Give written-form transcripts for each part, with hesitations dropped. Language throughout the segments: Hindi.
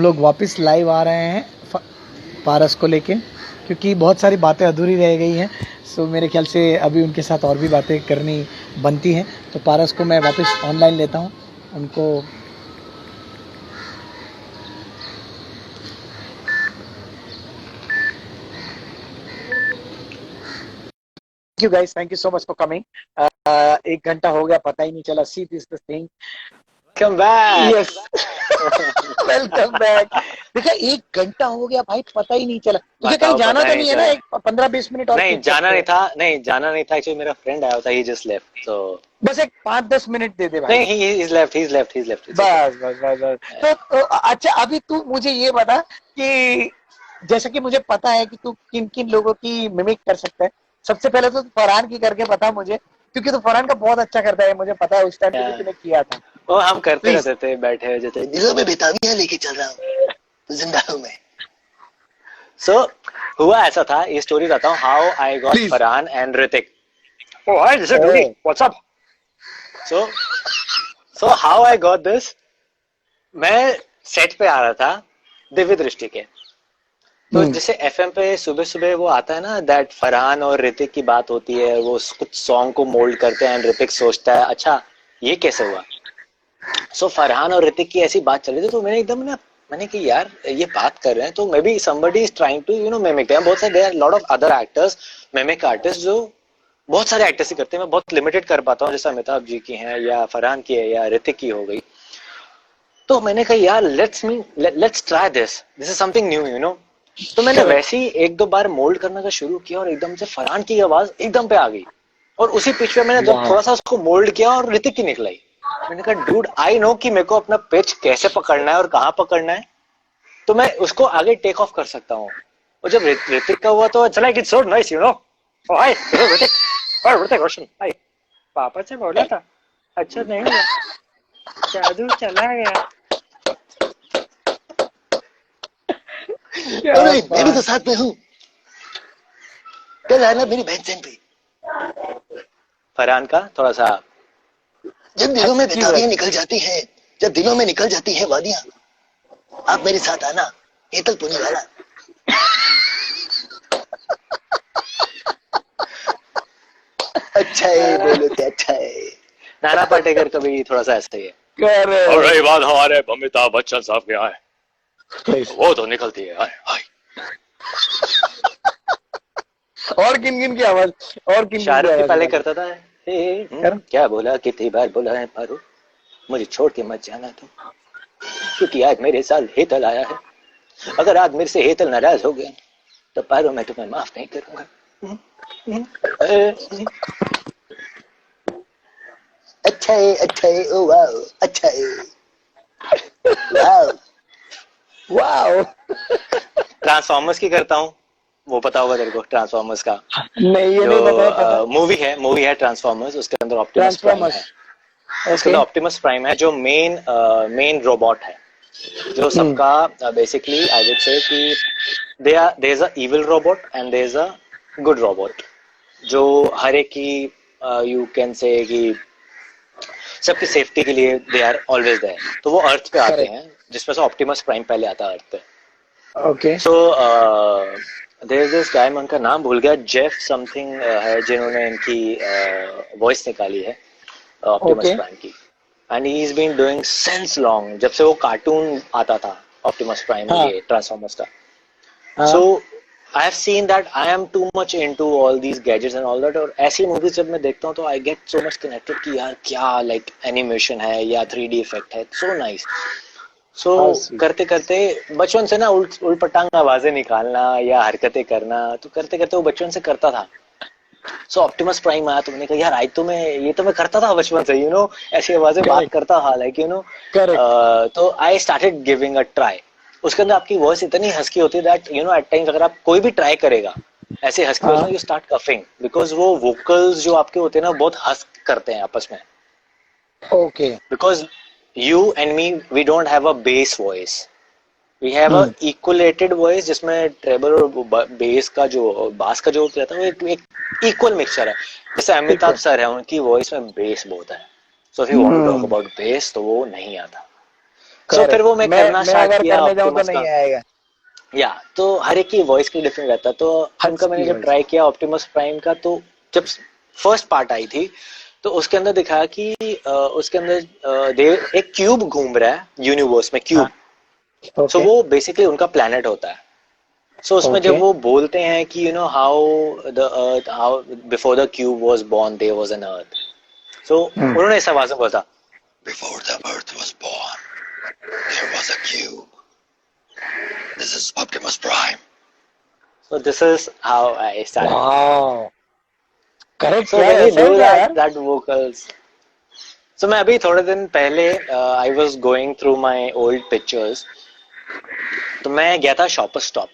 हम लोग वापस लाइव आ रहे हैं पारस को लेके, क्योंकि बहुत सारी बातें अधूरी रह गई हैं। सो मेरे ख्याल से अभी उनके साथ और भी बातें करनी बनती हैं, तो पारस को मैं वापस ऑनलाइन लेता हूँ उनको। Thank you guys, thank you so much for coming. 1 घंटा हो गया, पता ही नहीं चला। See this thing. Come back. Yes, welcome back. देखा, 1 घंटा हो गया भाई, पता ही नहीं चला। तुझे कहीं जाना तो नहीं है ना? एक 15-20 मिनट और नहीं खींच जाना सकते नहीं हैं। था, नहीं जाना नहीं था। एक्चुअली मेरा फ्रेंड आया था, he just left, so बस एक 5-10 मिनट दे दे भाई। नहीं, he's left. It's okay. बस बस बस बस। तो अच्छा, अभी तू मुझे ये बता कि जैसा कि मुझे पता है कि तू किन किन लोगों की मिमिक कर सकता है। सबसे पहले तो फरहान की करके बता मुझे, क्योंकि तू फरहान का बहुत अच्छा करता है, मुझे पता है। उस टाइम पे भी तूने किया था। वो हम करते प्लीज। रहते थे, बैठे हुए जैसे दिलों में बेताबियां लेके चल रहा हूँ, तो जिंदा हूँ मैं। So हुआ ऐसा था, ये स्टोरी बताता हूँ, how I got please. Farhan and Hrithik. Oh hi, this is Rudy. What's up? So how I got this, मैं सेट पे आ रहा था दिव्य दृष्टि के। तो जैसे एफएम पे सुबह सुबह वो आता है ना, दैट फरहान और ऋतिक की बात होती है, वो कुछ सॉन्ग को मोल्ड करते हैं, ऋतिक सोचता है अच्छा ये कैसे हुआ। सो फरहान और ऋतिक की ऐसी बात चल रही थी, तो मैंने एकदम ना, मैंने कि यार ये बात कर रहे हैं तो maybe somebody is trying to mimic. बहुत सारे there are lot of other actors, mimic artist, जो बहुत सारे एक्टर्स ही करते हैं। मैं बहुत लिमिटेड कर पाता हूँ, जैसे अमिताभ जी की हैं या फरहान की है या ऋतिक की हो गई। तो मैंने कहा यार let's try this is something new. तो मैंने वैसे ही 1-2 बार मोल्ड करने का शुरू किया, और एकदम से फरहान की आवाज एकदम पे आ गई, और उसी पिच पे मैंने जब थोड़ा सा उसको मोल्ड किया और ऋतिक की निकल आई। मैंने कहा डूड, आई नो कि मेरे को अपना पिच कैसे पकड़ना है और कहाँ पकड़ना है, तो मैं उसको आगे टेक ऑफ कर सकता हूँ। और जब ऋतिक का हुआ तो चला, इट्स सो नाइस हाय ऋतिक, और ऋतिक रोशन, हाय, पापा से बोला था, अच्छा नहीं हुआ, जादू चला गया। अरे मैं भी तो साथ में हूँ, कल आना मेरी बहन पे। फरहान का थोड़ा सा, जब दिलों में बेताबियां निकल जाती हैं, जब दिलों में निकल जाती हैं वादियां, आप मेरे साथ आना, हेतल पुणे वाला। अच्छा है, बोलो क्या अच्छा है। नाना पाटेकर का भी थोड़ा सा ऐसा ही है। और और रही बात हमारे अमिताभ बच्चन साहब के यहाँ है, वो तो निकलती है हाय हाय। और किन किन की आवाज, और किन शाहरुख की पहले आवाज? करता था, क्या बोला, कितनी बार बोला है पारो, मुझे छोड़ के मत जाना तुम, क्योंकि आज मेरे साथ हेतल आया है। अगर आज मेरे से हेतल नाराज हो गया तो पारो मैं तुम्हें माफ नहीं करूंगा। अच्छा है, ओ वाओ, अच्छा है, वाओ वाओ। ट्रांसफॉर्मर्स की करता हूँ, वो पता होगा तेरे को, ट्रांसफॉर्मर्स का नहीं, ये नहीं पता। जो मूवी है ट्रांसफॉर्मर्स, उसके अंदर ऑप्टिमस प्राइम है। उसके अंदर ऑप्टिमस प्राइम है जो मेन रोबोट है, जो सबका बेसिकली आई वुड से कि there is a evil robot and there is a good robot, जो हर एक की यू कैन से कि सबकी सेफ्टी के लिए दे आर ऑलवेज देयर। तो वो अर्थ पे आते हैं, जिसमें से ऑप्टिमस प्राइम पहले आता है अर्थ पे। Okay. So there is this guy, मैं उनका नाम भूल गया, जेफ समथिंग है, जिन्होंने इनकी वॉइस निकाली है ऑप्टिमस प्राइम की, and he is been doing since long, जब से वो कार्टून आता था ऑप्टिमस प्राइम, ये ट्रांसफॉर्मर्स का। So I have seen that I am too much into all these gadgets and all that, और ऐसी मूवीज जब मैं देखता हूँ तो I get so much connected कि यार क्या लाइक एनिमेशन है या 3D इफेक्ट है, सो नाइस। सो करते करते बचपन से ना उल्ट पटांग आवाजें निकालना या हरकतें करना, तो करते करते वो बचपन से करता था। सो ऑप्टिमस प्राइम आया तो मैंने कहा यार आज तो मैं ये तो मैं करता था बचपन से, ऐसी आवाजें बात करता था, लाइक तो I started giving a try. उसके अंदर आपकी वॉइस इतनी हस्की होती है दैट एट टाइम्स अगर आप कोई भी ट्राई करेगा ऐसे हस्की वॉइस में, यू स्टार्ट कफिंग, बिकॉज वो वोकल्स जो आपके होते हैं ना बहुत हस्क करते हैं आपस में। Okay. Because you and me, we don't have a bass voice, we have a equalated voice, जिसमें ट्रेबल और बेस का जो बास का जो रहता है वो एक इक्वल मिक्सचर है। जैसे अमिताभ सर है, उनकी वॉइस में बेस बहुत है, so if you want to talk about bass तो वो नहीं आता। सो फिर वो मैं करना मैं स्टार्ट अगर किया करने जाऊं तो ऑप्टिमस नहीं का। आएगा। या तो हर एक की वॉइस की डिफरेंट रहता है, तो उनका हस्की मैंने जब वॉइस। ट्राई किया ऑप्टिमस प्राइम का, तो जब फर्स्ट पार्ट आई थी तो उसके अंदर दिखाया कि उसके अंदर एक क्यूब घूम रहा है यूनिवर्स में, हाँ। क्यूब। So okay. वो बेसिकली उनका प्लेनेट होता है। सो उसमें ओके। जब वो बोलते हैं कि you know how the earth, how before the cube was born there was an earth. So hmm. उन्होंने इस आवाज में बोला था, Before the earth was born, there was a cube. This is Optimus Prime. So this is how I started. वाह, करेक्ट सो यार, व्हेन यू ऐसा डू है क्या दैट यार? That vocals. सो मैं अभी थोड़े दिन पहले I was going through my old pictures, तो मैं गया था Shopper Stop.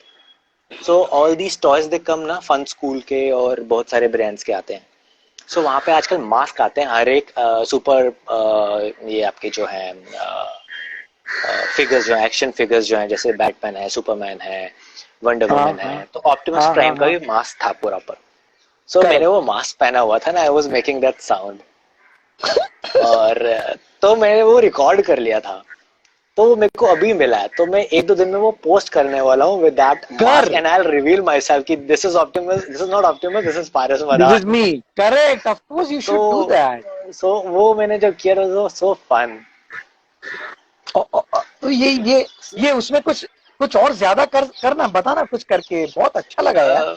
So all these toys they come ना, फन स्कूल के और बहुत सारे ब्रांड्स के आते हैं। सो वहां पे आजकल मास्क आते हैं हर एक सुपर, ये आपके जो है फिगर्स, जो एक्शन फिगर्स जो हैं, जैसे बैटमैन है, सुपरमैन है, वंडर हाँ वुमन हाँ है, तो ऑप्टिमस हाँ हाँ प्राइम का हाँ। भी मास्क था पूरा पर। सो मैंने करेक्ट। वो मास्क पहना हुआ था ना, I was making that sound, और तो मैंने वो रिकॉर्ड कर लिया था। तो वो मेरे को अभी मिला है, तो मैं एक दो दिन में वो पोस्ट करने वाला हूँ विद दैट कर। Mask, and I will reveal myself कि this is Optimus, this is not Optimus, this is Paras this is Madan. Me. Correct, of course you should do to that. वो मैंने जब किया था, सो फन। तो ये उसमें कुछ कुछ और ज्यादा करना, बताना कुछ करके, बहुत अच्छा लगा यार।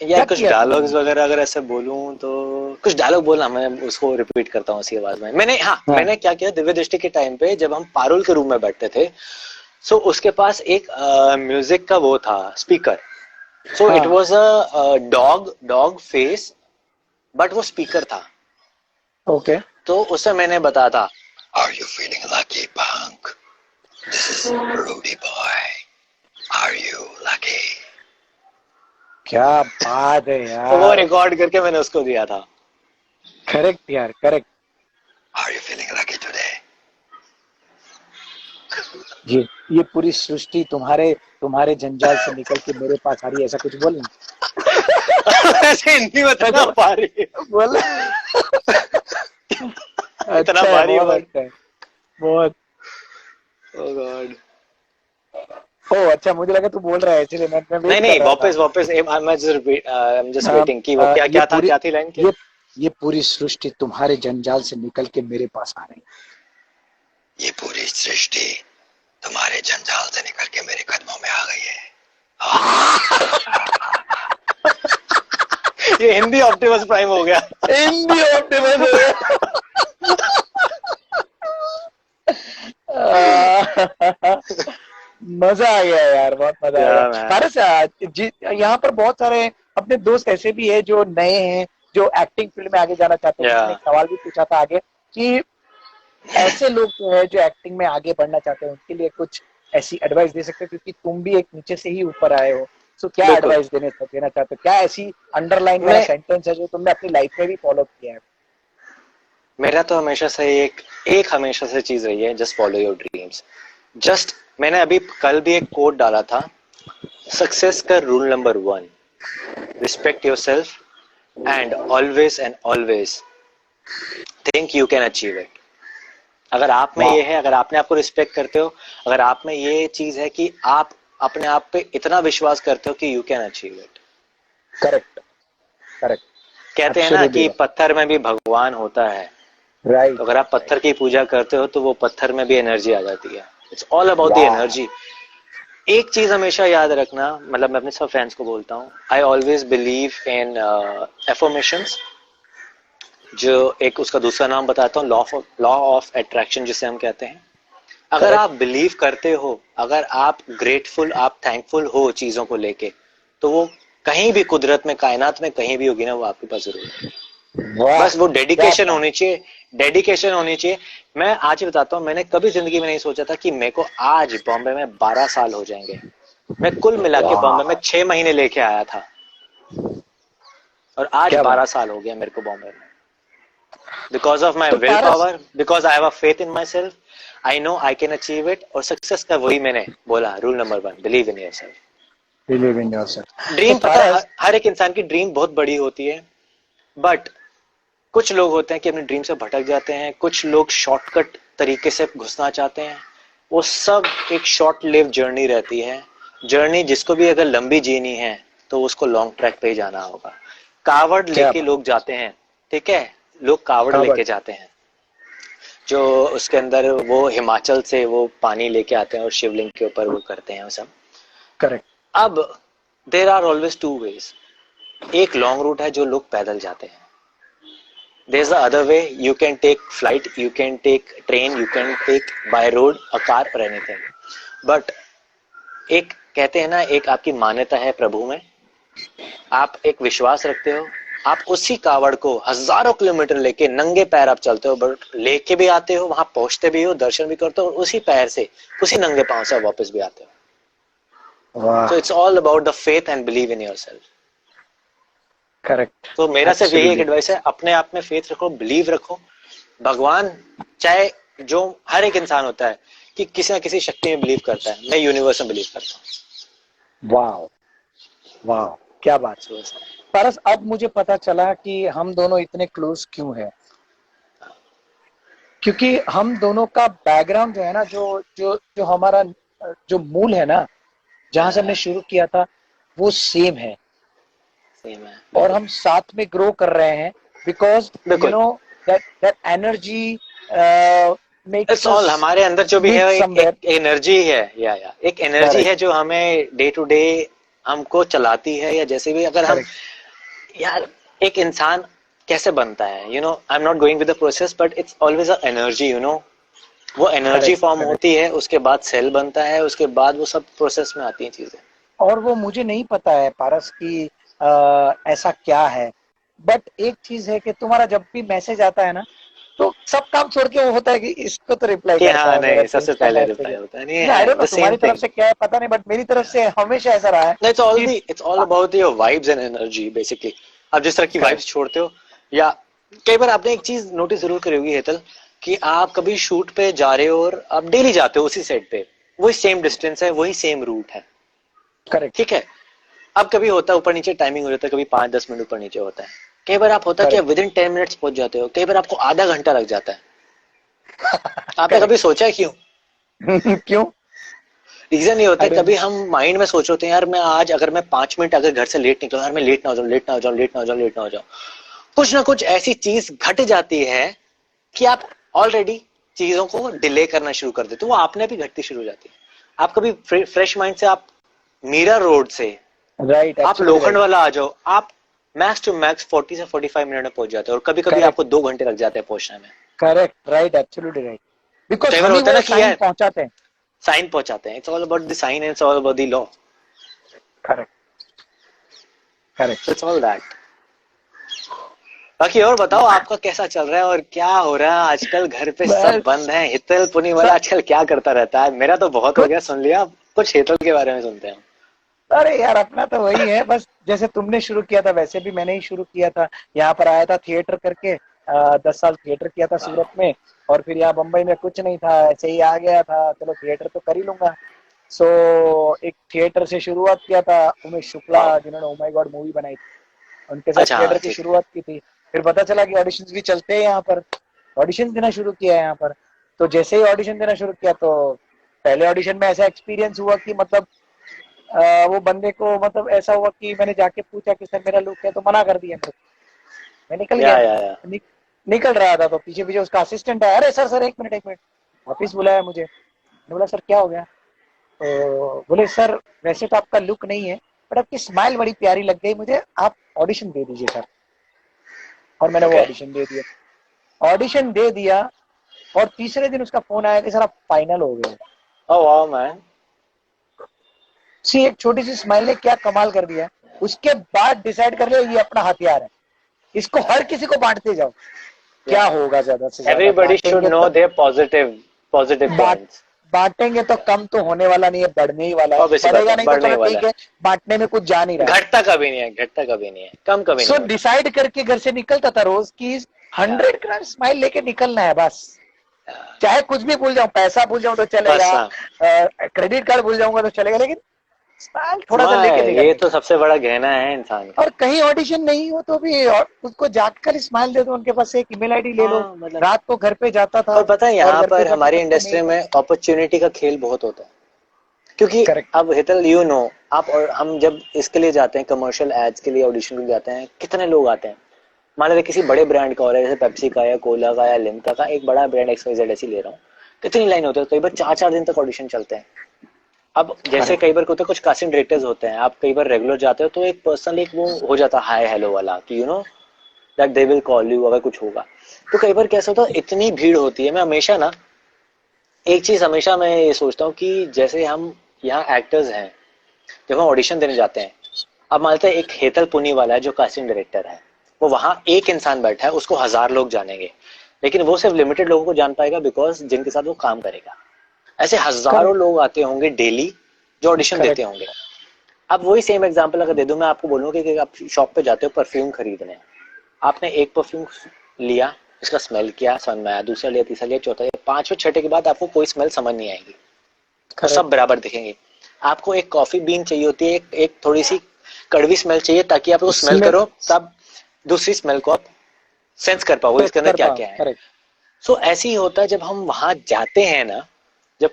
यार क्या कुछ किया डायलॉग्स तुमने? वगैरह अगर ऐसे बोलूं तो, कुछ डायलॉग बोलना, मैं उसको रिपीट करता हूँ उसी आवाज में। मैंने, हाँ, हाँ मैंने क्या किया, दिव्य दृष्टि के टाइम पे जब हम पारुल के रूम में बैठते थे, सो उसके पास एक म्यूजिक का वो था, स्पीकर। सो इट हाँ। Was a dog dog face, but वो स्पीकर था। ओके। तो उससे मैंने बताया था, Are you feeling lucky, punk? This is Rudy Boy. Are you lucky? क्या बात है तो वो यार। रिकॉर्ड करके मैंने उसको दिया था। करेक्ट यार, correct. Are you feeling lucky today? ये पूरी सृष्टि तुम्हारे तुम्हारे जंजाल से निकल के मेरे पास आ रही है, ऐसा कुछ बोलना। ऐसे हिंदी में तो ना भारी, बोल। इतना अच्छा है, भारी बहुत वर्ड। अच्छा है, बहुत। ओह गॉड। ओ अच्छा, मुझे लगा तू बोल रहा है, इसलिए मैं नहीं वेट कर नहीं, रहा था। वापस वापस, मैं जस्ट हाँ, वेटिंग कि वो क्या ये क्या था, पूरी क्या थी लाइन के। ये पूरी सृष्टि तुम्हारे जंजाल से निकल के मेरे पास आ रही ये पूरी सृष्टि तुम्हारे जंजाल से निकल के मेरे कदमों में आ गई है। ये हिंदी ऑप्टिमस प्राइम हो गया। है। हिंदी ऑप्टिमस हो गया। मजा आ गया यार, बहुत मजा आ गया। या मैन। पारस, यहाँ पर बहुत सारे अपने दोस्त ऐसे भी है जो नए हैं, जो एक्टिंग फील्ड में आगे जाना चाहते हैं। या किसी ने एक सवाल भी पूछा था आगे कि ऐसे लोग जो है जो एक्टिंग में आगे बढ़ना चाहते हैं, उनके लिए कुछ ऐसी एडवाइस दे सकते हो, क्योंकि तुम भी एक नीचे से ही ऊपर आए हो। सो क्या बिल्कुल। एडवाइस देना चाहते हो? क्या ऐसी अंडरलाइन मेरा मैं सेंटेंस है जो तुमने अपनी लाइफ में भी फॉलो किया है? मेरा तो हमेशा से एक हमेशा से चीज रही है, just follow your dreams. Just, मैंने अभी कल भी एक कोट डाला था, सक्सेस का rule number 1, respect your self and always think you can achieve it. अगर आप में वाह। ये है, अगर आपने आपको रिस्पेक्ट करते हो, अगर आप में ये चीज है कि आप अपने आप पे इतना विश्वास करते हो कि you can achieve it. Correct, correct. कहते हैं ना एब्सोल्युटली कि पत्थर में भी भगवान होता है। राइट। तो अगर आप पत्थर की पूजा करते हो तो वो पत्थर में भी एनर्जी आ जाती है। इट्स ऑल अबाउट द वाह। एनर्जी। एक चीज हमेशा याद रखना, मतलब मैं अपने सब फैंस को बोलता हूँ, I always believe in affirmations. जो एक उसका दूसरा नाम बताता हूँ, लॉ ऑफ अट्रैक्शन जिसे हम कहते हैं। अगर करेक्ट। आप बिलीव करते हो, अगर आप ग्रेटफुल, आप थैंकफुल हो चीजों को लेके, तो वो कहीं भी कुदरत में, कायनात में कहीं भी होगी ना, वो आपके पास जरूर है। वाह, बस वो क्या डेडिकेशन बात। होनी चाहिए, डेडिकेशन होनी चाहिए। मैं आज ही बताता हूँ, मैंने कभी जिंदगी में नहीं सोचा था कि मेरे को आज बॉम्बे में 12 साल हो जाएंगे। मैं कुल मिला के बॉम्बे में वाह, 6 महीने लेके आया था, और आज क्या 12 बात। साल हो गया मेरे को बॉम्बे में। बिकॉज ऑफ माई तो will Paras, power, because I have a faith in my self, I know I can achieve it. और सक्सेस का वही मैंने बोला, rule number 1, believe in yourself. Believe in yourself. तो ड्रीम, पता है, पारस, हर एक इंसान की ड्रीम बहुत बड़ी होती है, बट कुछ लोग होते हैं कि अपने ड्रीम से भटक जाते हैं, कुछ लोग शॉर्टकट तरीके से घुसना चाहते हैं, वो सब एक शॉर्ट लिव जर्नी रहती है। जर्नी जिसको भी अगर लंबी जीनी है तो उसको लॉन्ग ट्रैक पे ही जाना होगा। कावड़ लेके लोग जाते हैं, ठीक है, लोग कावड़ लेके जाते हैं, जो उसके अंदर वो हिमाचल से वो पानी लेके आते हैं और शिवलिंग के ऊपर वो करते हैं वो सब। करेक्ट। अब there are always two ways. एक लॉन्ग रूट है जो लोग पैदल जाते हैं, there's the other way, you can take flight, you can take train, you can take by road a car or anything, but एक कहते हैं ना, एक आपकी मान्यता है प्रभु में, आप एक विश्वास रखते हो, आप उसी कावड़ को हजारों किलोमीटर लेके नंगे पैर आप चलते हो, बट लेके भी आते हो, वहां पहुंचते भी हो, दर्शन भी करते हो, और उसी पैर से उसी नंगे पांव से वापस भी आते हो। So it's all about the faith and believe in yourself. Correct. तो मेरा सिर्फ यही एक एडवाइस है, अपने आप में फेथ रखो, बिलीव रखो। भगवान, चाहे जो हर एक इंसान होता है कि किसी ना किसी शक्ति में बिलीव करता है, मैं यूनिवर्स में बिलीव करता हूँ। वाह वाह, क्या बात है पारस। अब मुझे पता चला कि हम दोनों इतने क्लोज क्यों हैं, क्योंकि हम दोनों का बैकग्राउंड जो है ना, जो जो जो हमारा जो मूल है ना, जहां से हमने शुरू किया था, वो सेम है और हम साथ में ग्रो कर रहे हैं, because you know that energy it's all हमारे अंदर जो भी है एक एनर्जी है, या एक एनर्जी है जो हमें डे टू डे हमको चलाती है। या जैसे भी अगर हम यार, एक इंसान कैसे बनता है, you know, I am not going with the process, but it's always a energy, you know. वो एनर्जी फॉर्म होती है, उसके बाद सेल बनता है, उसके बाद वो सब प्रोसेस में आती हैं चीजें। और वो मुझे नहीं पता है पारस की ऐसा क्या है, बट एक चीज है कि तुम्हारा जब भी मैसेज आता है ना, तो सब काम छोड़ के वो होता है कि इसको तो रिप्लाई करता है। नहीं, सबसे पहले रिप्लाई होता है। नहीं, आई डोंट नो तुम्हारी तरफ से क्या है पता नहीं, बट मेरी तरफ से हमेशा ऐसा रहा है। It's all about your vibes and energy basically. आप जिस तरह की वाइब्स छोड़ते हो, या कई बार आपने एक चीज नोटिस जरूर करी होगी हेतल, कि आप कभी शूट पे जा रहे हो और आप डेली जाते हो उसी सेट पे, वही सेम डिस्टेंस है, वही सेम रूट है, करेक्ट, ठीक है। अब कभी होता है ऊपर नीचे टाइमिंग हो जाता है, कभी 5-10 मिनट ऊपर नीचे होता है। कई बार आप होता है कि विद इन 10 मिनट्स पहुंच जाते हो, कई बार आपको आधा घंटा लग जाता है। आपने कभी सोचा है क्यों? क्यों? रीजन ये होता है, कभी हम माइंड में सोच रहे हैं यार, मैं आज अगर मैं 5 मिनट अगर घर से लेट निकला, यार मैं लेट ना हो जाऊं, कुछ ना कुछ ऐसी चीज घट जाती है कि आप ऑलरेडी चीजों को डिले करना शुरू कर देते हो, वो आपने भी घटती शुरू हो जाती है। आप कभी फ्रेश माइंड से आप मीरा रोड से आप लोखंड वाला आ जाओ, आप मैक्स टू मैक्स 40 से 45 मिनट में पहुंच जाते हो, और कभी कभी आपको 2 घंटे लग जाते हैं पहुंचने में। Correct, right, absolutely right, because हम होता है ना कि यार साइन पहुंचाते हैं। It's all about the sign and it's all about the law. Correct, it's all that. बाकी और बताओ, आपका कैसा चल रहा है और क्या हो रहा है आजकल? घर पे सब बंद है। हितल पुनीवाला आजकल क्या करता रहता है? मेरा तो बहुत हो गया सुन लिया, कुछ हितल के बारे में सुनते हैं। अरे यार, अपना तो वही है, बस जैसे तुमने शुरू किया था वैसे भी मैंने ही शुरू किया था। यहाँ पर आया था थिएटर करके, 10 साल थिएटर किया था सूरत में, और फिर यहाँ बम्बई में कुछ नहीं था, ऐसे ही आ गया था, चलो थिएटर तो कर ही लूंगा। सो एक थिएटर से शुरुआत किया था, उमेश शुक्ला जिन्होंने ओ माय गॉड मूवी बनाई थी, उनके साथ थिएटर की शुरुआत की थी। फिर पता चला कि ऑडिशंस भी चलते हैं यहाँ पर, ऑडिशन देना शुरू किया है यहाँ पर। तो जैसे ही ऑडिशन देना शुरू किया, तो पहले ऑडिशन में ऐसा एक्सपीरियंस हुआ कि मतलब वो बंदे को मतलब ऐसा हुआ कि मैंने जाके पूछा कि सर मेरा लुक है, तो मना कर दिया। मैं निकल गया, निकल रहा था तो पीछे पीछे उसका असिस्टेंट आया, अरे सर एक मिनट, वापिस बुलाया मुझे। मैंने बोला सर क्या हो गया? तो बोले सर वैसे तो आपका लुक नहीं है, बट आपकी स्माइल बड़ी प्यारी लग गई मुझे, आप ऑडिशन दे दीजिए सर। और मैंने वो ऑडिशन दे दिया, और तीसरे दिन उसका फोन आया कि सर आप फाइनल हो गए। Oh wow man. एक छोटी सी स्माइल ने क्या कमाल कर दिया। उसके बाद डिसाइड कर लिया ये अपना हथियार है, इसको हर किसी को बांटते जाओ, क्या होगा ज्यादा से ज्यादा। Everybody should know their positive points. बांटेंगे तो कम तो होने वाला नहीं है, बढ़ने ही वाला है। बढ़ेगा नहीं तो चलो ठीक है, बांटने में कुछ जा नहीं रहा, घटता कभी नहीं है, कम कभी नहीं। सो डिसाइड करके घर से निकलता था रोज की 100 ग्राम स्माइल लेके निकलना है बस। चाहे कुछ भी भूल जाऊं, पैसा भूल जाऊं तो चलेगा, क्रेडिट कार्ड भूल जाऊंगा तो चलेगा, लेकिन स्माइल थोड़ा सा लेके ये निकलने तो का। सबसे बड़ा गहना है इंसान का। और कहीं ऑडिशन नहीं हो तो भी उसको जाकर स्माइल दे दो, उनके पास एक ईमेल आईडी ले लो। हाँ मतलब, रात को घर पे जाता था और पता है और यहाँ घर पे पर जाके हमारी सबको इंडस्ट्री मेल में करता था। अपॉर्चुनिटी का खेल बहुत होता है, क्योंकि करेक्ट। अब हितल यू नो, आप और हम जब इसके लिए जाते हैं, कमर्शियल एड्स के लिए ऑडिशन के लिए जाते हैं, कितने लोग आते हैं। मान लीजिए किसी बड़े ब्रांड का हो रहा है, जैसे पेप्सी का या कोला का या लिम्का का, एक बड़ा ब्रांड XYZ ऐसी ले रहा हूँ, कितनी लाइन होती है, कई बार 4-4 दिन तक ऑडिशन चलते हैं। अब जैसे करेक्ट। कई बार होता है, कुछ कास्टिंग डायरेक्टर्स होते हैं, आप कई बार रेगुलर जाते हो तो एक पर्सनल एक वो हो जाता है हाय हेलो वाला, कि you know that they will call you अगर कुछ होगा। तो कई बार कैसा होता है, इतनी भीड़ होती है, मैं हमेशा ना एक चीज हमेशा मैं ये सोचता हूँ कि जैसे हम यहाँ एक्टर्स हैं, जब हम ऑडिशन देने जाते हैं, अब मानते हैं एक हेतल पुनी वाला है जो कास्टिंग डायरेक्टर है, वो वहां एक इंसान बैठा है, उसको 1000 लोग जानेंगे, लेकिन वो सिर्फ लिमिटेड लोगों को जान पाएगा बिकॉज जिनके साथ वो काम करेगा। ऐसे हजारों करेक्ट। लोग आते होंगे डेली जो ऑडिशन देते करेक्ट। होंगे। अब वही सेम एग्जांपल अगर दे दूं मैं आपको, बोलूंगा कि आप शॉप पे जाते हो परफ्यूम खरीदने, आपने एक परफ्यूम लिया, उसका स्मेल किया, समझ में आया, दूसरा लिया, तीसरा लिया, चौथा लिया, पांचवें छठे के बाद आपको कोई स्मेल समझ नहीं आएगी, और सब करेक्ट। बराबर दिखेंगे। आपको एक कॉफी बीन चाहिए होती है, एक थोड़ी सी कड़वी स्मेल चाहिए, ताकि आप उसको स्मेल स्मेल करो, तब दूसरी स्मेल को आप सेंस कर पाओ इसके अंदर कर क्या पाओ। क्या है। करेक्ट। सो ऐसे ही होता है जब हम वहां जाते हैं ना, जब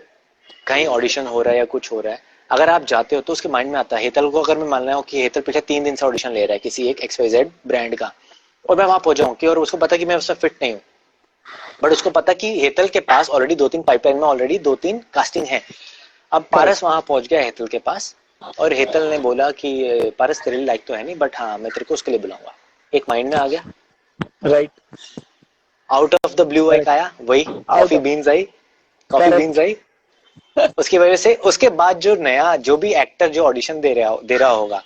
कहीं ऑडिशन हो रहा है या कुछ हो रहा है, अगर आप जाते हो तो उसके माइंड में आता है, हेतल को अगर मैं मान रहा हूँ कि हेतल पिछले 3 दिन से ऑडिशन ले रहा है किसी एक XYZ ब्रांड का, और मैं वहां पहुंचा हूँ कि, और उसको पता कि मैं उसमें फिट नहीं हूँ, बट उसको पता कि हेतल के पास ऑलरेडी 2-3 पाइपलाइन में ऑलरेडी 2-3 कास्टिंग है। अब पारस करेक्ट। वहां पहुंच गया हेतल के पास, और हेतल ने बोला कि पारस तेरे लिए लायक तो है नहीं, बट हाँ मैं तेरे को उसके लिए बुलाऊंगा। एक माइंड में आ गया, right. Out of the blue एक करेक्ट। आया, वही आउट कॉफी ऑफ। बीन्स आई, कॉफी करेक्ट। बीन्स आई। उसकी वजह से उसके बाद जो नया जो भी एक्टर जो ऑडिशन दे रहा होगा,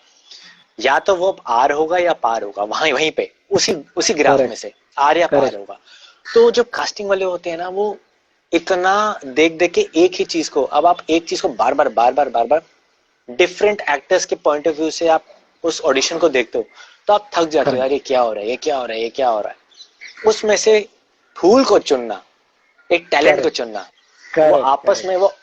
या तो वो आर होगा या पार होगा, वहां वहीं पे उसी उसी ग्राफ में करेक्ट। से आर या पार करेक्ट। होगा। तो जो कास्टिंग वाले होते हैं ना, वो इतना देख देख के एक ही चीज को, अब आप एक चीज को बार बार डिफरेंट एक्टर्स के पॉइंट ऑफ व्यू से आप उस ऑडिशन को देखते हो, तो आप थक जाते हो, करेक्ट। यार ये क्या हो रहा है, ये क्या हो रहा है, ये क्या हो रहा है। उसमें से फूल को चुनना, एक टैलेंट को करेक्ट। चुनना, वो करेक्ट। आपस करेक्ट। में वो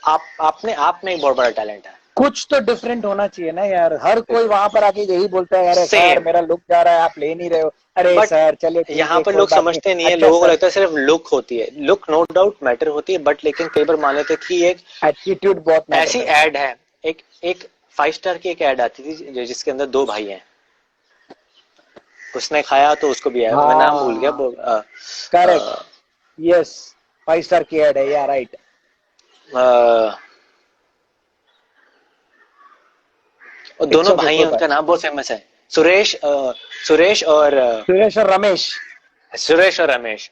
आपने आप में एक बहुत बड़ा टैलेंट है। कुछ तो डिफरेंट होना चाहिए ना यार। हर कोई वहां पर आके यही बोलता है, अरे सर सेम, मेरा लुक जा रहा है, आप ले नहीं रहे हो। अरे बट सर चलिए ठीक यहाँ है पर कोई लोग बात नहीं। समझते नहीं है, अच्छा लोगों को सर। लगता है सिर्फ लुक होती है, लुक नो डाउट मैटर होती है, बट लेकिन कई बार मान लेते हैं कि एक एटीट्यूड बहुत मैटर ऐसी करता है। एड है, एक एक 5 स्टार की एक एड आती थी जिसके अंदर 2 भाई हैं, उसने खाया तो उसको भी आया, मैं नाम भूल गया हाँ। करेक्ट। यस। 5 स्टार की एड है या राइट। और इट्स दोनों ओके भाई कोई हैं, बात। उनका नाम बहुत फेमस है, सुरेश सुरेश और सुरेश और रमेश। सुरेश और रमेश।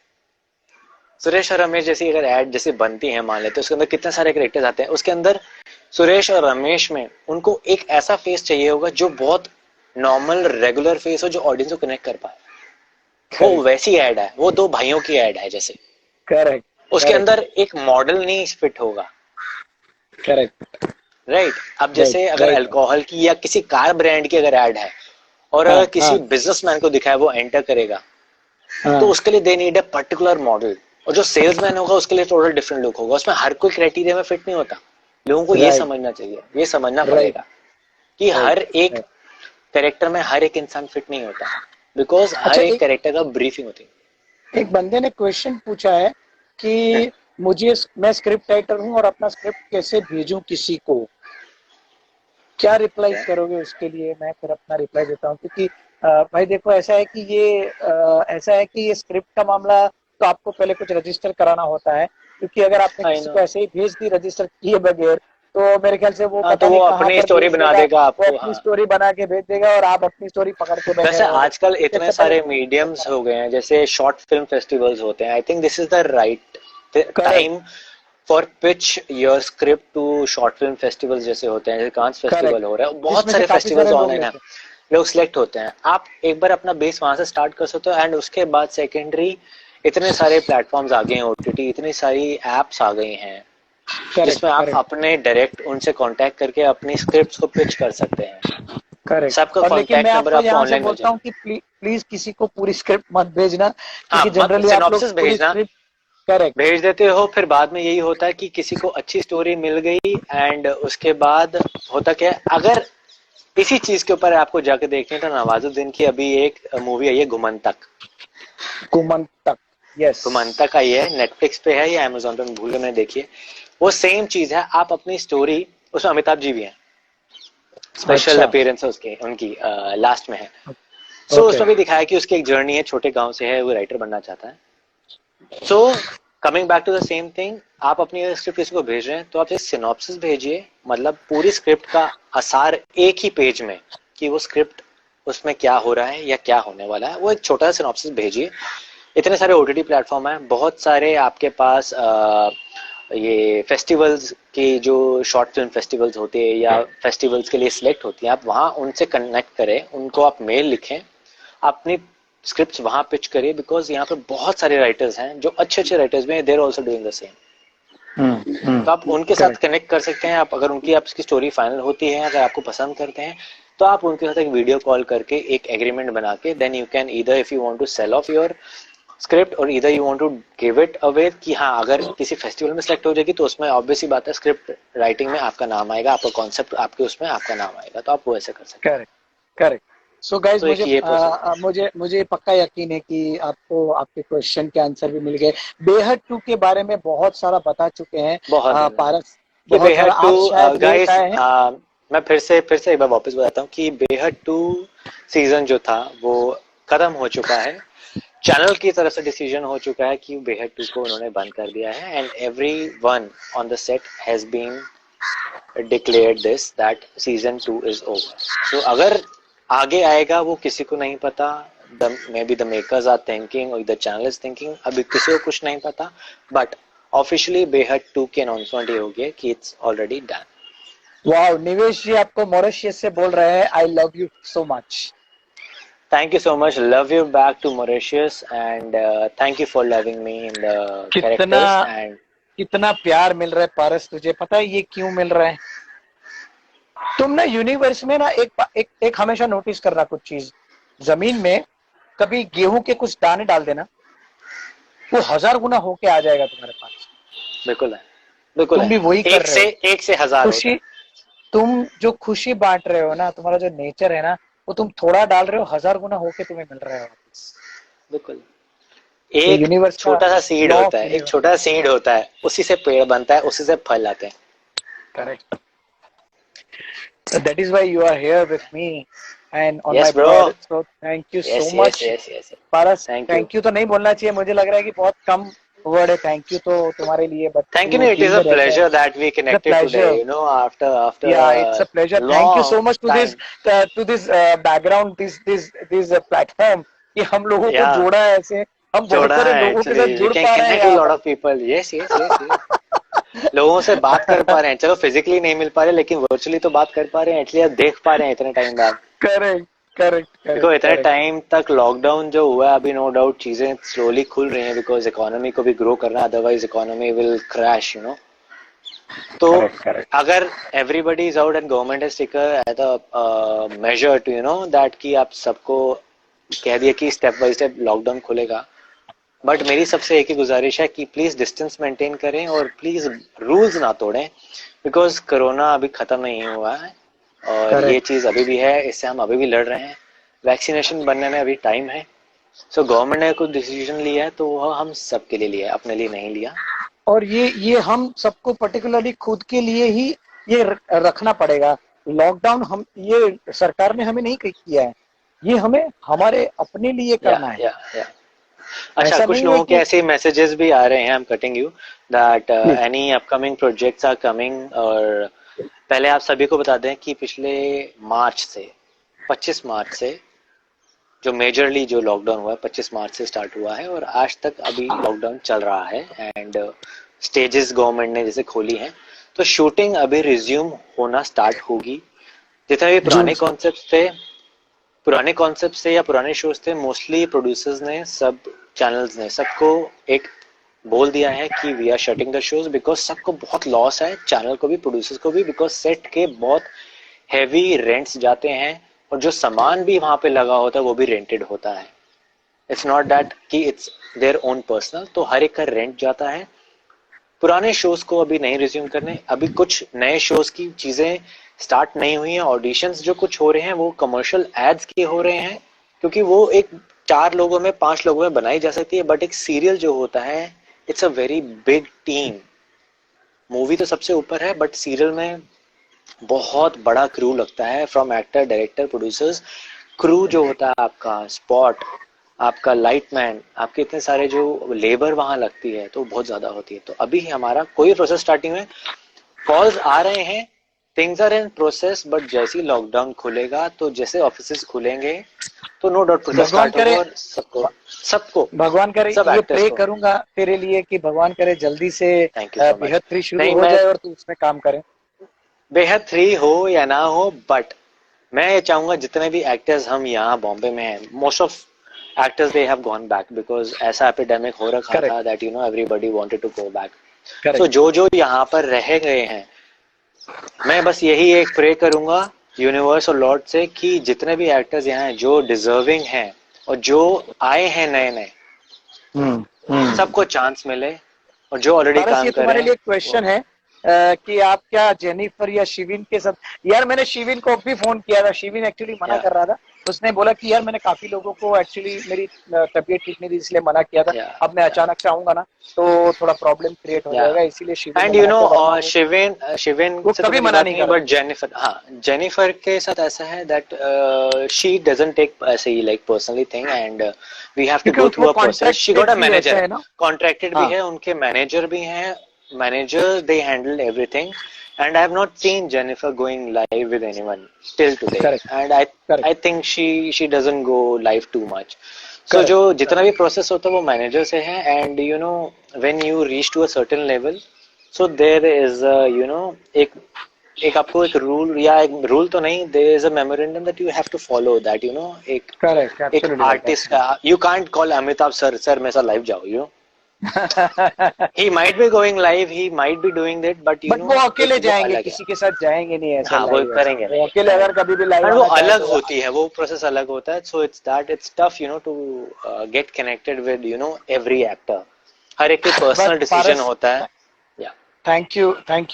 सुरेश और रमेश जैसी अगर ऐड जैसे बनती है, मान लेते हैं उसके अंदर कितने सारे कैरेक्टर्स आते हैं, उसके अंदर सुरेश और रमेश में उनको एक ऐसा फेस चाहिए होगा जो बहुत नॉर्मल रेगुलर फेस हो, जो ऑडियंस को कनेक्ट कर पाए। वो करेक्ट। वैसी ऐड है, वो 2 भाइयों की ऐड है जैसे, करेक्ट। उसके करेक्ट। अंदर एक मॉडल नहीं फिट होगा। करेक्ट। राइट। अब राइट। जैसे अगर राइट। अल्कोहल की या किसी कार ब्रांड की अगर ऐड है, और हाँ। अगर किसी हाँ। बिजनेसमैन को दिखाए वो एंटर करेगा, तो हाँ। उसके लिए they need a particular model, और जो सेल्समैन होगा उसके लिए टोटल डिफरेंट लुक होगा, उसमें हर कोई क्राइटेरिया में फिट नहीं होता। लोगों को ये राइट। समझना चाहिए, ये समझना राइट। पड़ेगा कि राइट। हर एक राइट। कैरेक्टर में हर एक इंसान फिट नहीं होता, बिकॉज हर अच्छा एक कैरेक्टर का ब्रीफिंग होती एक बंदे ने क्वेश्चन पूछा है है। कि मुझे मैं स्क्रिप्ट राइटर हूँ और अपना स्क्रिप्ट कैसे भेजूं किसी को, क्या रिप्लाई करोगे उसके लिए। मैं फिर अपना रिप्लाई देता हूँ क्योंकि भाई देखो ऐसा है कि ऐसा है कि ये स्क्रिप्ट का मामला तो आपको पहले कुछ रजिस्टर कराना होता है, क्योंकि अगर आपने आई किसी नो। को ऐसे ही भेज दी रजिस्टर किए बगैर, तो मेरे ख्याल से वो हाँ, पता तो वो नहीं कहाँ अपनी पर स्टोरी भेज बना देगा। देगा वो आपको। अपनी हाँ, स्टोरी बना के भेज देगा और आप अपनी स्टोरी पकड़ के बैठे वैसे रहोगे। आजकल इतने इससे पहले सारे तो मीडियम्स हो गए हैं, जैसे शॉर्ट फिल्म फेस्टिवल्स होते हैं, I think this is the right correct. Time for pitch your script to short film festivals जैसे होते हैं, जैसे कांस करेक्ट। फेस्टिवल हो रहा है, बहुत जिसमें से सारे काफी फेस्टिवल्स सारे लोग ऑनलाइन है, लेते हैं। लोग सिलेक्ट होते हैं। आप एक बार अपना बेस वहां से स्टार्ट कर सकते हो, एंड उसके बाद सेकेंडरी इतने सारे प्लेटफॉर्म्स आ गए हैं, OTT इतनी सारी एप्स आ गई हैं, करेक्ट। जिसमें आप करेक्ट। अपने डायरेक्ट उनसे कांटेक्ट करके अपनी स्क्रिप्ट्स को पिच कर सकते हैं। करेक्ट। सबका और लेकिन मैं कांटेक्ट नंबर आपको आपको यहाँ से ऑनलाइन मिल बोलता जाएगा। हूँ कि प्लीज किसी को पूरी स्क्रिप्ट मत भेजना, हाँ, क्योंकि मत जनरली आप लोग सिनॉप्सिस पूरी भेजना। स्क्रिप्ट। करेक्ट। भेज देते हो, फिर बाद में यही होता है कि किसी को अच्छी स्टोरी मिल गई एंड उसके बाद होता क्या है, अगर इसी चीज के ऊपर आपको जाके देखनी है तो नवाजुद्दीन की अभी एक मूवी आई है घुमंतक। कुमंतक, यस। घुमंतक आई है, नेटफ्लिक्स पे है या अमेजोन पे, भूल गए मैंने, देखिए। वो सेम चीज है, आप अपनी स्टोरी, उसमें अमिताभ जी भी हैं, स्पेशल अच्छा, अपीयरेंस उसके उनकी लास्ट में है। So okay. उसमें भी दिखाया कि उसकी एक जर्नी है, छोटे गांव से है, वो राइटर बनना चाहता है। So coming back to the same thing, आप अपनी स्क्रिप्ट किसी को भेज रहे हैं तो आप एक सिनॉप्सिस भेजिए, मतलब पूरी स्क्रिप्ट का आसार एक ही पेज में, कि वो स्क्रिप्ट उसमें क्या हो रहा है या क्या होने वाला है, वो एक छोटा सा सिनॉप्सिस भेजिए। इतने सारे ओटीटी प्लेटफॉर्म हैं, बहुत सारे आपके पास ये फेस्टिवल्स के जो शॉर्ट फिल्म फेस्टिवल्स होते हैं या फेस्टिवल्स के लिए सिलेक्ट होती हैं, आप वहाँ उनसे कनेक्ट करें, उनको आप मेल लिखें, अपनी स्क्रिप्ट्स वहां पिच करिए, बिकॉज यहाँ पे बहुत सारे राइटर्स हैं जो अच्छे अच्छे राइटर्स भी हैं, देर ऑल्सो डूइंग द सेम। तो आप उनके साथ करेक्ट। कनेक्ट कर सकते हैं, आप अगर उनकी आपकी स्टोरी फाइनल होती है, अगर आपको पसंद करते हैं, तो आप उनके साथ एक वीडियो कॉल करके एक एग्रीमेंट बना के, then you can either, if you want to sell off your script और either you want to give it away, कि हाँ अगर किसी फेस्टिवल में सेलेक्ट हो जाएगी तो उसमें ऑब्वियसली बात है स्क्रिप्ट राइटिंग में आपका नाम आएगा, आपका कॉन्सेप्ट आपके उसमें आपका नाम आएगा, तो आप वो ऐसे कर सकते हैं। Correct, correct. सो गाइज, तो एक मुझे ये पॉसिबिलिटी मुझे पक्का यकीन है कि आपको आपके क्वेश्चन के आंसर भी मिल गए। बेहद टू के बारे में बहुत सारा बता चुके हैं बहुत धन्यवाद। पारस, ये बहुत सारा। बेहद टू आप शायद लेट गाइस, आए हैं। मैं फिर से एक बार वापस बताता हूँ कि बेहद टू सीजन जो था वो खत्म हो चुका है, चैनल की तरफ से डिसीजन हो चुका है कि बेहद टू को उन्होंने बंद कर दिया है, and everyone on the set has been declared this that season 2 is over. So अगर आगे आएगा वो किसी को नहीं पता, maybe the makers are thinking or the channel is thinking, अभी किसी को कुछ नहीं पता, but officially बेहद 2 की announcement ये हो गया कि it's already done. वाह, निवेश जी आपको मॉरिशस से बोल रहे हैं, I love you so much. Thank you so much. Love you back to Mauritius, and thank you for loving me in the कितना characters. And कितना प्यार मिल रहा है पारस, तुझे पता है ये क्यों मिल रहा है? तुम ना यूनिवर्स में ना एक हमेशा नोटिस करना कुछ चीज, जमीन में कभी गेहूं के कुछ दाने डाल देना, वो 1000 गुना होके आ जाएगा तुम्हारे पास। बिल्कुल है, बिल्कुल तुम है। भी वही कर रहे हो। एक से हजार होता खुशी, है। तुम जो खुशी बांट रहे हो ना, तुम्हारा जो नेचर है ना, वो तुम थोड़ा डाल रहे हो, 1000 गुना होके तुम्हें मिल रहा है वापस। बिल्कुल। ये एक यूनिवर्स का छोटा सा सीड लॉ होता ऑफ है, एक यूनिवर्स। छोटा सा सीड होता है, उसी से पेड़ बनता है, उसी से फल आते हैं। Correct. That is why you are here with me and on my yes bro. pod. So thank you so yes yes much, yes yes. Paras. Thank you. Thank you तो नहीं बोलना चाहिए, मुझे लग रहा है कि बहुत कम वर्ड है थैंक यू तो तुम्हारे लिए, बट थैंक यू। तू इट दिल इज अ में रहता है। Pleasure that we It's a connected today, pleasure. You know, after Yeah, it's a pleasure. Thank you so long much time. to this background, this platform कि हम लोगों को या जोड़ा है ऐसे, हम बहुत जोड़ा सारे है, लोगों के एक्चुअली साथ वी जुड़ कैन पा रहे हैं कनेक्ट विद यहाँ लॉट पर। Of people. Yes yes yes yes. लोगों से बात कर पा रहे हैं, चलो फिजिकली नहीं मिल पा रहे लेकिन वर्चुअली तो बात कर पा रहे हैं, एटलीस्ट देख पा रहे हैं इतने टाइम बाद। करेक्ट, करेक्ट, देखो करेक्ट, इतने करेक्ट, टाइम तक लॉकडाउन जो हुआ है, अभी नो डाउट चीजें स्लोली खुल रही हैं, बिकॉज इकोनॉमी को भी ग्रो करना, otherwise economy will crash, you know. तो करेक्ट, करेक्ट। अगर everybody is out and government has taken as a major to, you know, that कि आप सबको कह दिया कि स्टेप बाय स्टेप लॉकडाउन खुलेगा, बट मेरी सबसे एक ही गुजारिश है कि प्लीज डिस्टेंस मेंटेन करें और प्लीज रूल्स ना तोड़ें, बिकॉज कोरोना अभी खत्म नहीं हुआ है और ये करेक्ट। चीज अभी भी है, इससे हम अभी भी लड़ रहे हैं। वैक्सीनेशन बनने में अभी टाइम है। सो गवर्नमेंट ने कुछ डिसीजन लिया है तो वह हम सबके लिए लिया है, अपने लिए नहीं लिया। और ये हम सबको पर्टिकुलरली खुद के लिए ही ये रखना पड़ेगा। लॉकडाउन हम, ये सरकार ने हमें नहीं किया है, ये हमें हमारे अपने लिए करना है। या अच्छा, ऐसा कुछ नहीं है लोगों के कि ऐसे मैसेजेस भी आ रहे हैं, I am cutting you, that any upcoming projects are coming. और पहले आप सभी को बता दें कि पिछले मार्च से 25 मार्च से जो मेजरली जो लॉकडाउन हुआ है 25 मार्च से स्टार्ट हुआ है और आज तक अभी लॉकडाउन चल रहा है, एंड स्टेजेस गवर्नमेंट ने जैसे खोली हैं, तो शूटिंग अभी रिज्यूम होना स्टार्ट होगी। जितने भी जून से। पुराने कॉन्सेप्ट थे या पुराने शोज थे, मोस्टली प्रोड्यूसर्स ने, सब चैनल्स ने, सबको एक बोल दिया है कि we are shutting the shows, because सबको बहुत लॉस है, चैनल को भी प्रोड्यूसर्स को भी, बिकॉज सेट के बहुत हैवी रेंट्स जाते हैं और जो सामान भी वहां पे लगा होता है वो भी रेंटेड होता है। इट्स नॉट दैट कि इट्स देयर ओन पर्सनल, तो हर एक का रेंट जाता है। पुराने शोज को अभी नहीं रिज्यूम करने, अभी कुछ नए शोज की चीजें स्टार्ट नहीं हुई हैं। ऑडिशंस जो कुछ हो रहे हैं वो कमर्शियल एड्स के हो रहे हैं, क्योंकि वो एक 4 लोगों में 5 लोगों में बनाई जा सकती है, बट एक सीरियल जो होता है it's a very big team. Movie तो सबसे ऊपर है, बट सीरियल में बहुत बड़ा क्रू लगता है, from actor, director, producers. Crew जो होता है आपका, स्पॉट, आपका लाइटमैन, आपके इतने सारे जो लेबर वहां लगती है तो बहुत ज्यादा होती है। तो अभी हमारा कोई प्रोसेस स्टार्टिंग में, कॉल्स आ रहे हैं, things are in process, but जैसे ही लॉकडाउन खुलेगा तो जैसे ऑफिसेस खुलेंगे तो नो डाउट प्रोसेस भगवान स्टार्ट होगा, करे, और सबको सबको भगवान करे, सब ये एक्टर्स प्रे को। करूंगा तेरे लिए कि भगवान करे जल्दी से थैंक यू सो मच। बेहद 3 शुरू नहीं, हो मैं जाए और तू उसमें काम करे। बेहद 3 हो या ना हो, बट मैं ये चाहूंगा जितने भी एक्टर्स हम यहाँ बॉम्बे में हैं, most of actors they have gone back, because ऐसा एपिडेमिक हो रखा करेक्ट, था that you know everybody wanted to go back. So correct. जो जो यहाँ पर रह गए हैं, मैं बस यही एक प्रे करूंगा यूनिवर्स और लॉर्ड से कि जितने भी एक्टर्स यहाँ हैं जो डिजर्विंग हैं और जो आए हैं नए नए, हम्म, हम्म। सबको चांस मिले, और जो ऑलरेडी पारस, काम ये कर रहे तुम्हारे लिए हैं एक क्वेश्चन वो। है कि आप क्या जेनिफर या शिविन के साथ। यार मैंने शिविन को भी फोन किया था, शिविन एक्चुअली मना या कर रहा था। उसने बोला कि यार मैंने काफी लोगों को, एक्चुअली मेरी तबीयत ठीक नहीं थी इसलिए मना किया था। या अब मैं या अचानक से आऊंगा ना तो थोड़ा प्रॉब्लम क्रिएट हो या जाएगा, इसीलिए शिविन ने एंड यू मना नो, किया, वरना और शिविन शिविन वो से तो कभी मेरी मना बात नहीं नहीं है, करता। बट जेनिफर, हाँ, जेनिफर के साथ ऐसा है दैट शी डजंट टेक ऐसे ही like personally thing, and we have to क्योंकि गो वो through a process. She got contracted a भी रहते मैनेजर, हैं ना। कॉन्ट्रैक्टेड भी हाँ, है, उनके मैनेजर भी हैं, manager they handle everything, and I have not seen Jennifer going live with anyone till today, correct, and I correct, think she doesn't go live too much. So जो करेक्ट। जितना भी प्रोसेस होता है वो मैनेजर से है, and you know when you reach to a certain level, so there is you know एक एक आपको एक रूल, या एक रूल तो नहीं, there is a memorandum that you have to follow, that you know एक करेक्ट, एक absolutely right, artist, you can't call Amitabh sir, sir मेरे साथ लाइव जाओ, you know absolutely. He might be going live, he might be doing that, but you but no वो एक अकेले वो जाएंगे, अलग है। किसी के साथ जाएंगे नहीं ऐसा हाँ, वो लाइव, ऐसा करेंगे वो नहीं, अकेले अगर कभी भी लाइव एंड वो आना चाहे अलग तो। होती है, वो प्रोसेस अलग होता है। So it's that it's tough you know to get connected with you know every actor, हर एक की बट पर्सनल डिसीजन पारस, होता है। या thank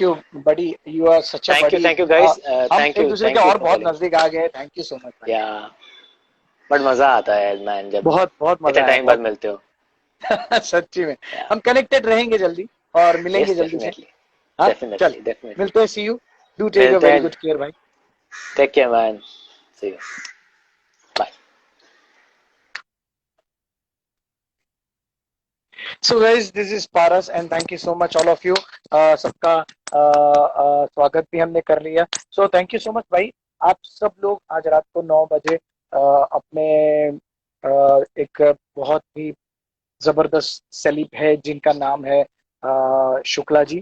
you buddy, you are such a buddy. Thank you guys, हम एक दूसरे के थैंक यू और फॉर बहुत कॉलिंग। नजदीक आ गए, थैंक यू सो मच भाई। या बट मजा आता है मैन जब बहुत बहुत इतने मजा आया, टाइम बाद बहुत मिलते हो। मजा। सच्ची में या हम कनेक्टेड रहेंगे जल्दी और मिलेंगे यस, जल्दी से। डेफिनेटली, हाँ, चल डेफिनेटली, डेफिनेटली। मिलते हैं, see you, do take a मिलते वेरी हैं, गुड केयर भाई। Take care man, see you, bye. So guys, this is Paras and thank you so much all of you. सबका स्वागत भी हमने कर लिया। So thank you so much भाई। आप सब लोग आज रात को 9 बजे अपने एक बहुत ही जबरदस्त सेलिब है जिनका नाम है शुक्ला जी।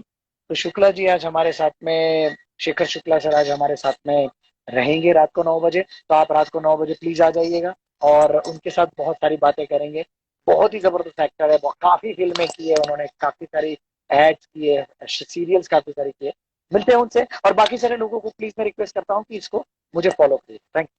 तो शुक्ला जी आज हमारे साथ में, शेखर शुक्ला सर आज हमारे साथ में रहेंगे रात को 9 बजे। तो आप रात को 9 बजे प्लीज आ जाइएगा और उनके साथ बहुत सारी बातें करेंगे। बहुत ही जबरदस्त एक्टर है, काफी फिल्में की है उन्होंने, काफी सारी एड्स की है, सीरियल्स काफी सारी की है। मिलते हैं उनसे, और बाकी सारे लोगों को प्लीज मैं रिक्वेस्ट करता हूँ कि इसको मुझे फॉलो करिए। Thank you.